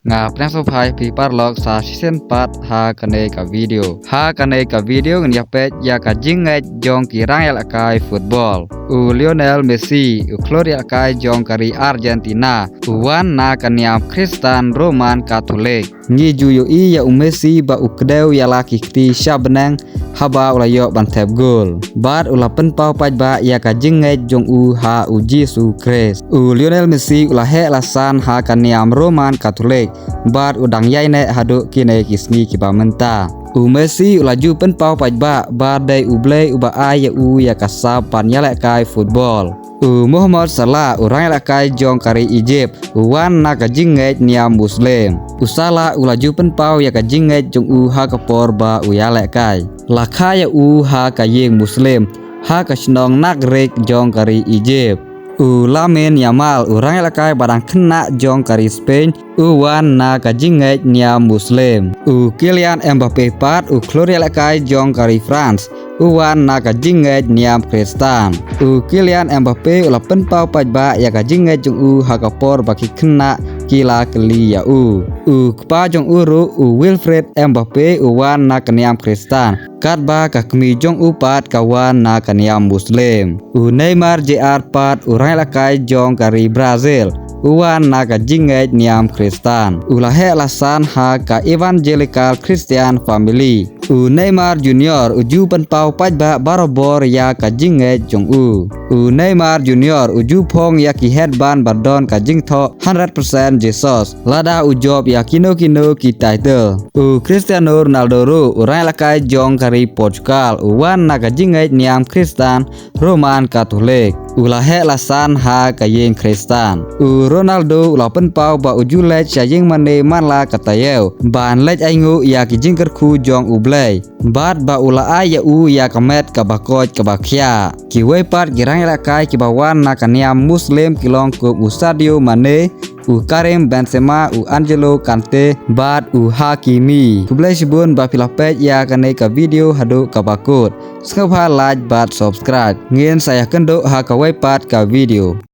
ngap nang sopai pi parlok sa season 4 ha kane ka video ngya pet ya ka jingai jong ki rang ya kai football Lionel Messi Gloria kai jong kari Argentina wan na kaniam Kristen Roman Katolik ngi juyo i ya Messi ba ukdeu ya laki kti shabnang haba ulayo bantep gol bat ula penpau paj ba ya ka jingai jong ha Jesu Christ Lionel Messi ula he lasan ha kaniam Roman Katolik bat udang yai ne hadu kine kisngi kiba menta Messi ulaju penpau paj ba badai ublei uba ay ya kasab pan ya kai football Muhammad Salah orang ya kai jong kari Egypt wan na ka jingai niam Muslim Salah ulaju penpau ya ka jingai jong ha kapor ba ya kai lakha ya ha ka yeng Muslim ha ka snong nak rek jong kari Egypt Lamine Yamal orang ya kai barang kena jong kari Spain wan na ka jingai niam Muslim Kylian Mbappe pat Gloria kai jong kari France wan na ka jingai niam Kristen Kylian Mbappe ula penpau paj ba ya ka jingai jong ha kapor baki kena kila keli ya kpa jong uru Wilfred Mbappe wan na kaniam Kristen kat ba ka kmi jong pat kawan na kaniam Muslim Neymar Jr pat orang kai jong kari Brazil wan na ka jingai niam Kristen he lasan ha ka evangelical Christian family Neymar Junior uju penpau paj ba barobor ya ka jingai jong Neymar Junior uju phong ya ki headband badon ka jingtho 100% Jesus lada ujob ya kino ki title Cristiano Ronaldo orang kai jong kari Portugal wan na ka jingai niam Kristen Roman Katolik he lasan ha ka yeng Kristen Ronaldo ula penpau ba uju lech ya yeng mane manla katayeu ban lech aingu ya ki jingker khu jong ublei bat ba ula ay ya kamet ka bakoj ka bakhya ki wepat girang ya kai ki bawan na kaniam Muslim kilong ku Sadio Mane Karim Benzema Angelo Kante bat Hakimi kublai sibun ba pilapet ya kane ka video hadu ka bakut skapa like bat subscribe ngin saya kenduk ha ka wepat ka video